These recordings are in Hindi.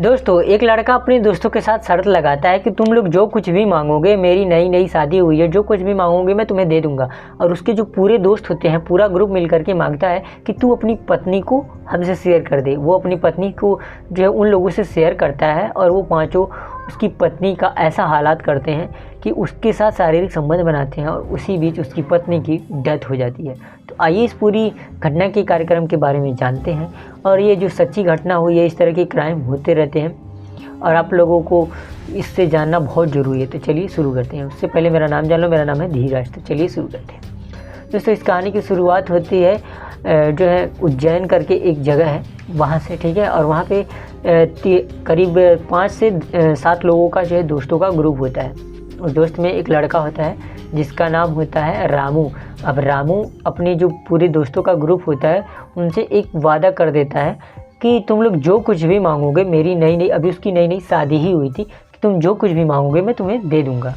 दोस्तों, एक लड़का अपने दोस्तों के साथ शर्त लगाता है कि तुम लोग जो कुछ भी मांगोगे, मेरी नई नई शादी हुई है, जो कुछ भी मांगोगे मैं तुम्हें दे दूंगा। और उसके जो पूरे दोस्त होते हैं, पूरा ग्रुप मिल करके मांगता है कि तू अपनी पत्नी को हमसे शेयर कर दे। वो अपनी पत्नी को जो है उन लोगों से शेयर करता है और वो पाँचों उसकी पत्नी का ऐसा हालात करते हैं कि उसके साथ शारीरिक संबंध बनाते हैं और उसी बीच उसकी पत्नी की डेथ हो जाती है। तो आइए इस पूरी घटना के कार्यक्रम के बारे में जानते हैं। और ये जो सच्ची घटना हुई है, इस तरह के क्राइम होते रहते हैं और आप लोगों को इससे जानना बहुत ज़रूरी है। तो चलिए शुरू करते हैं। उससे पहले मेरा नाम जान लो, मेरा नाम है धीरज। तो चलिए शुरू करते हैं। दोस्तों, इस कहानी की शुरुआत होती है जो है उज्जैन करके एक जगह है वहाँ से, ठीक है। और वहाँ पे करीब 5 से 7 लोगों का जो है दोस्तों का ग्रुप होता है। और दोस्त में एक लड़का होता है जिसका नाम होता है रामू। अब रामू अपने जो पूरे दोस्तों का ग्रुप होता है उनसे एक वादा कर देता है कि तुम लोग जो कुछ भी मांगोगे, मेरी नई नई अभी उसकी नई नई शादी ही हुई थी, कि तुम जो कुछ भी मांगोगे मैं तुम्हें दे दूँगा।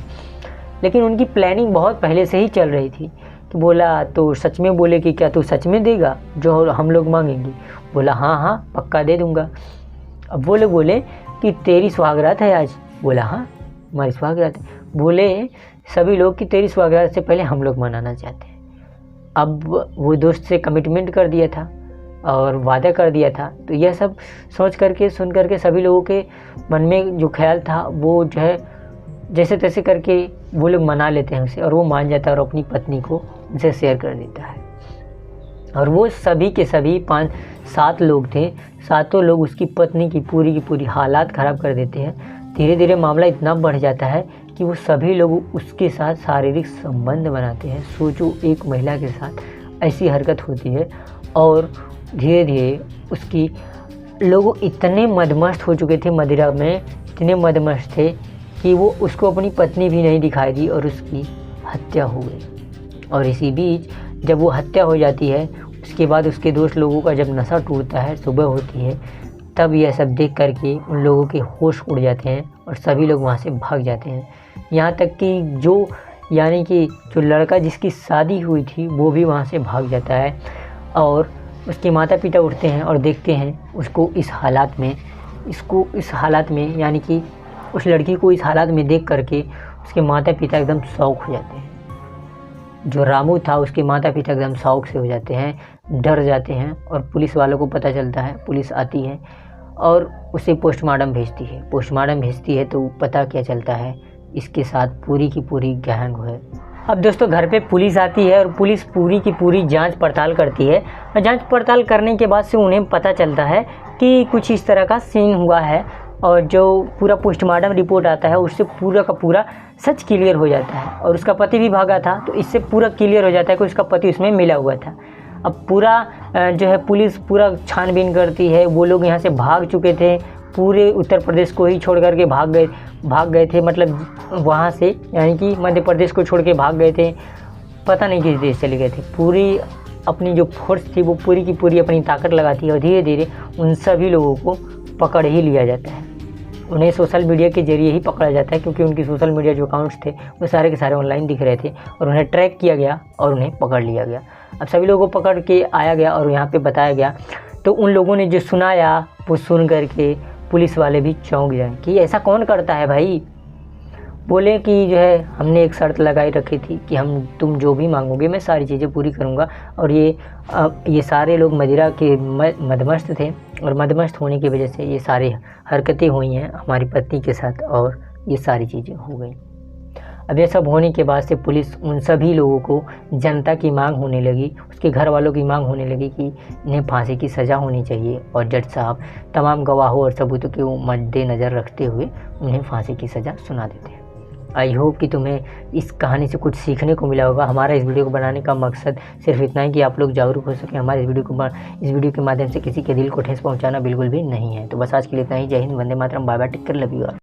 लेकिन उनकी प्लानिंग बहुत पहले से ही चल रही थी। तो बोला तो सच में बोले कि क्या तू सच में देगा जो हम लोग मांगेंगे? बोला हाँ हाँ पक्का दे दूँगा। अब वो लोग बोले कि तेरी सुहागरात है आज? बोला हाँ हमारी सुहागरात है। बोले सभी लोग कि तेरी सुहागरात से पहले हम लोग मनाना चाहते हैं। अब वो दोस्त से कमिटमेंट कर दिया था और वादा कर दिया था। तो यह सब सोच करके सुन करके सभी लोगों के मन में जो ख्याल था वो जो है जैसे तैसे करके वो लोग मना लेते हैं उसे, और वो मान जाता है और अपनी पत्नी को उनसे शेयर कर देता है। और वो सभी के सभी 5-7 लोग थे, सातों लोग उसकी पत्नी की पूरी हालात ख़राब कर देते हैं। धीरे धीरे मामला इतना बढ़ जाता है कि वो सभी लोग उसके साथ शारीरिक संबंध बनाते हैं। सोचो, एक महिला के साथ ऐसी हरकत होती है। और धीरे धीरे उसकी लोग इतने मदमस्त हो चुके थे मदिरा में, इतने मदमस्त थे कि वो उसको अपनी पत्नी भी नहीं दिखाई दी और उसकी हत्या हो गई। और इसी बीच जब वो हत्या हो जाती है, उसके बाद उसके दोस्त लोगों का जब नशा टूटता है, सुबह होती है, तब यह सब देख करके उन लोगों के होश उड़ जाते हैं और सभी लोग वहाँ से भाग जाते हैं। यहाँ तक कि जो लड़का जिसकी शादी हुई थी वो भी वहाँ से भाग जाता है। और उसके माता पिता उठते हैं और देखते हैं उसको इस हालात में यानी कि उस लड़की को इस हालात में देख करके उसके माता पिता एकदम शौक हो जाते हैं। जो रामू था उसके माता पिता एकदम शौक से हो जाते हैं, डर जाते हैं। और पुलिस वालों को पता चलता है, पुलिस आती है और उसे पोस्टमार्टम भेजती है। तो पता क्या चलता है, इसके साथ पूरी की पूरी गैंग है। अब दोस्तों, घर पे पुलिस आती है और पुलिस पूरी की पूरी जांच पड़ताल करती है। और जांच पड़ताल करने के बाद से उन्हें पता चलता है कि कुछ इस तरह का सीन हुआ है। और जो पूरा पोस्टमार्टम रिपोर्ट आता है उससे पूरा का पूरा सच क्लियर हो जाता है। और उसका पति भी भागा था, तो इससे पूरा क्लियर हो जाता है कि उसका पति उसमें मिला हुआ था। अब पूरा जो है पुलिस पूरा छानबीन करती है। वो लोग यहाँ से भाग चुके थे, पूरे उत्तर प्रदेश को ही छोड़ करके भाग गए थे, मतलब वहाँ से यानी कि मध्य प्रदेश को छोड़ के भाग गए थे, पता नहीं किस देश चले गए थे। पूरी अपनी जो फोर्स थी वो पूरी की पूरी अपनी ताकत लगाती है और धीरे धीरे उन सभी लोगों को पकड़ ही लिया जाता है। उन्हें सोशल मीडिया के जरिए ही पकड़ा जाता है, क्योंकि उनकी सोशल मीडिया जो अकाउंट्स थे वो सारे के सारे ऑनलाइन दिख रहे थे और उन्हें ट्रैक किया गया और उन्हें पकड़ लिया गया। अब सभी लोगों को पकड़ के आया गया और यहाँ पे बताया गया। तो उन लोगों ने जो सुनाया वो सुन करके पुलिस वाले भी चौंक जाए कि ऐसा कौन करता है भाई। बोले कि जो है हमने एक शर्त लगाई रखी थी कि तुम जो भी मांगोगे मैं सारी चीज़ें पूरी करूँगा। और ये सारे लोग मदिरा के मदमस्त थे और मदमस्त होने की वजह से ये सारी हरकतें हुई हैं हमारी पत्नी के साथ और ये सारी चीज़ें हो गई। अब ये सब होने के बाद से पुलिस उन सभी लोगों को, जनता की मांग होने लगी, उसके घर वालों की मांग होने लगी कि इन्हें फांसी की सज़ा होनी चाहिए। और जज साहब तमाम गवाहों और सबूतों के मद्देनज़र रखते हुए उन्हें फांसी की सज़ा सुना देते हैं। आई होप कि तुम्हें इस कहानी से कुछ सीखने को मिला होगा। हमारा इस वीडियो को बनाने का मकसद सिर्फ इतना ही कि आप लोग जागरूक हो सकें। हमारे इस वीडियो के माध्यम से किसी के दिल को ठेस पहुंचाना बिल्कुल भी नहीं है। तो बस आज के लिए इतना ही। Jai Hind, Vande Mataram, bye bye, take care, love you all.